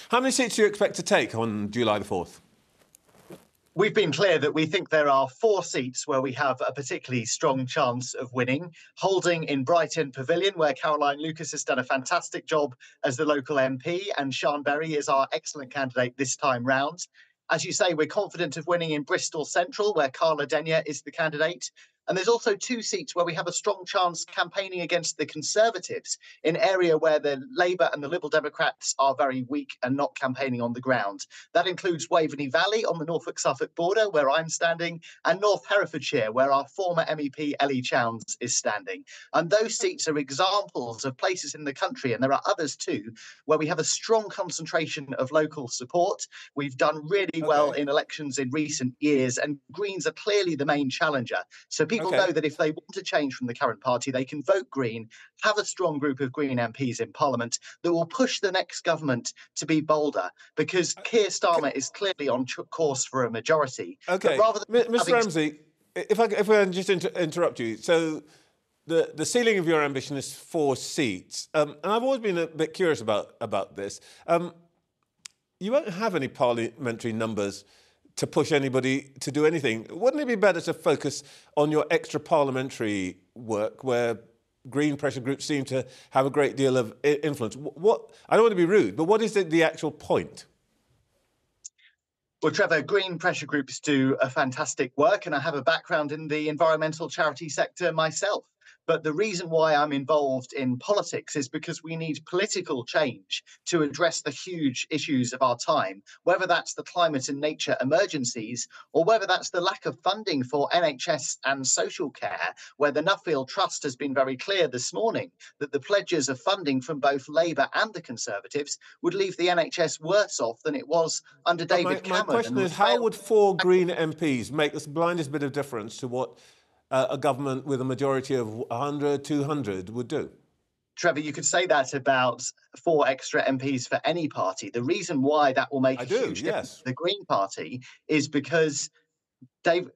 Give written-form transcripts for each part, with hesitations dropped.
How many seats do you expect to take on July the 4th? We've been clear that we think there are 4 seats where we have a particularly strong chance of winning. Holding in Brighton Pavilion, where Caroline Lucas has done a fantastic job as the local MP, and Sian Berry is our excellent candidate this time round. As you say, we're confident of winning in Bristol Central, where Carla Denyer is the candidate. And there's also 2 seats where we have a strong chance campaigning against the Conservatives, in an area where the Labour and the Liberal Democrats are very weak and not campaigning on the ground. That includes Waverley Valley on the Norfolk-Suffolk border, where I'm standing, and North Herefordshire, where our former MEP Ellie Chowns is standing. And those seats are examples of places in the country, and there are others too, where we have a strong concentration of local support. We've done really well in elections in recent years, and Greens are clearly the main challenger. So people know that if they want to change from the current party, they can vote Green, have a strong group of Green MPs in Parliament that will push the next government to be bolder, because Keir Starmer is clearly on course for a majority. OK, Mr Ramsay, if I can just interrupt you. So the ceiling of your ambition is 4 seats. And I've always been a bit curious about this. You won't have any parliamentary numbers to push anybody to do anything. Wouldn't it be better to focus on your extra parliamentary work, where Green pressure groups seem to have a great deal of influence? I don't want to be rude, but what is the actual point? Well, Trevor, Green pressure groups do a fantastic work, and I have a background in the environmental charity sector myself. But the reason why I'm involved in politics is because we need political change to address the huge issues of our time, whether that's the climate and nature emergencies, or whether that's the lack of funding for NHS and social care, where the Nuffield Trust has been very clear this morning that the pledges of funding from both Labour and the Conservatives would leave the NHS worse off than it was under David Cameron. My question is, how would 4 Green MPs make the blindest bit of difference to what a government with a majority of 100, 200 would do? Trevor, you could say that about 4 extra MPs for any party. The reason why that will make a huge difference to the Green Party is because Keir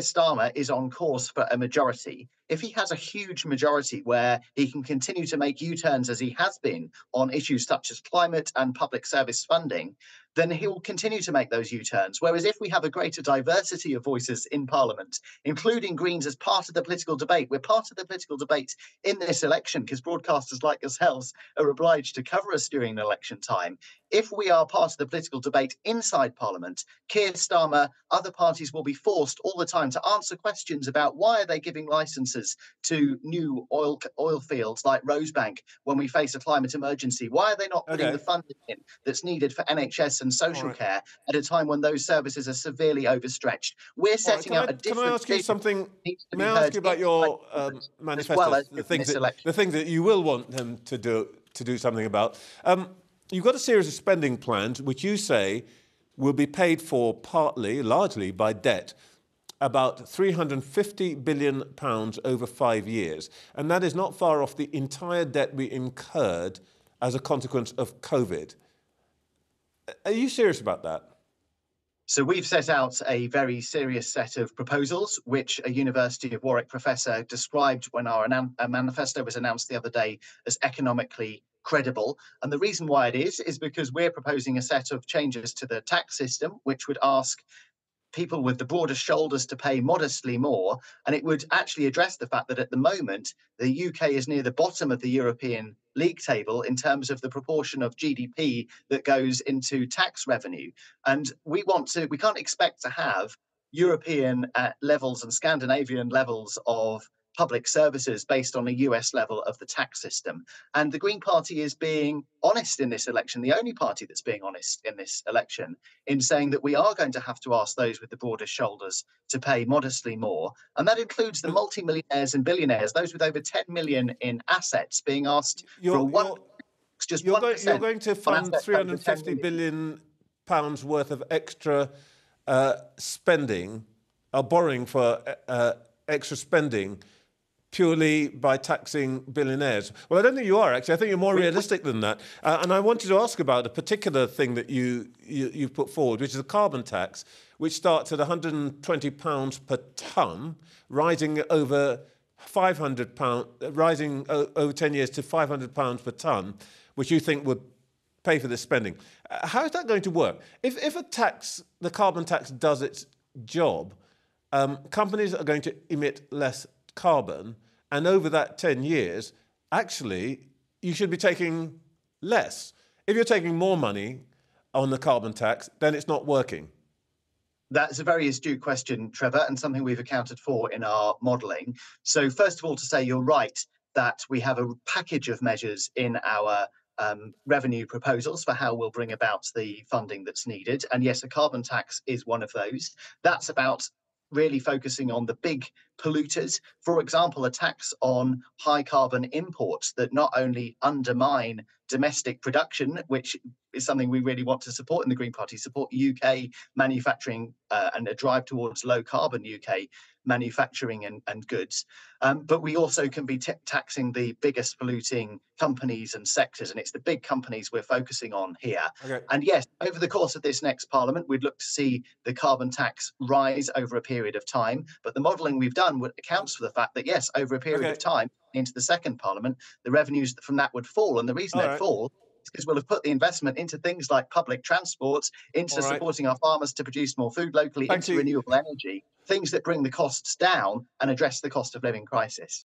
Starmer is on course for a majority. If he has a huge majority where he can continue to make U-turns as he has been on issues such as climate and public service funding, then he will continue to make those U-turns. Whereas if we have a greater diversity of voices in Parliament, including Greens as part of the political debate, we're part of the political debate in this election because broadcasters like yourselves are obliged to cover us during an election time. If we are part of the political debate inside Parliament, Keir Starmer, other parties will be forced all the time to answer questions about why are they giving licences to new oil fields like Rosebank when we face a climate emergency? Why are they not putting the funding in that's needed for NHS and social care at a time when those services are severely overstretched? We're setting out a different... Can I ask you something? May I ask you about your manifesto, the things that you will want them to do something about? You've got a series of spending plans which you say will be paid for largely by debt, about £350 billion over 5 years. And that is not far off the entire debt we incurred as a consequence of COVID. Are you serious about that? So we've set out a very serious set of proposals, which a University of Warwick professor described when our manifesto was announced the other day as economically credible. And the reason why it is because we're proposing a set of changes to the tax system, which would ask people with the broadest shoulders to pay modestly more. And it would actually address the fact that at the moment, the UK is near the bottom of the European league table in terms of the proportion of GDP that goes into tax revenue. And we can't expect to have European levels and Scandinavian levels of public services based on a US level of the tax system. And the Green Party is being honest in this election, the only party that's being honest in this election, in saying that we are going to have to ask those with the broadest shoulders to pay modestly more. And that includes the multimillionaires and billionaires, those with over 10 million in assets, being asked for just 1%. You're going to fund £350 billion worth of extra spending, borrowing for extra spending, purely by taxing billionaires. Well, I don't think you are, actually. I think you're more realistic than that. And I wanted to ask about a particular thing that you put forward, which is a carbon tax, which starts at £120 per tonne, rising over £500, rising over 10 years to £500 per tonne, which you think would pay for this spending. How is that going to work? If the carbon tax does its job, companies are going to emit less carbon, and over that 10 years, actually, you should be taking less. If you're taking more money on the carbon tax, then it's not working. That's a very astute question, Trevor, and something we've accounted for in our modelling. So first of all, to say you're right that we have a package of measures in our revenue proposals for how we'll bring about the funding that's needed. And yes, a carbon tax is one of those. That's about really focusing on the big polluters. For example, a tax on high carbon imports that not only undermine domestic production, which is something we really want to support in the Green Party, support UK manufacturing and a drive towards low carbon UK manufacturing and goods. But we also can be taxing the biggest polluting companies and sectors, and it's the big companies we're focusing on here. Okay. And yes, over the course of this next Parliament, we'd look to see the carbon tax rise over a period of time. But the modelling we've done accounts for the fact that, yes, over a period of time into the second Parliament, the revenues from that would fall. And the reason they'd fall is because we'll have put the investment into things like public transport, into supporting our farmers to produce more food locally, into renewable energy, things that bring the costs down and address the cost of living crisis.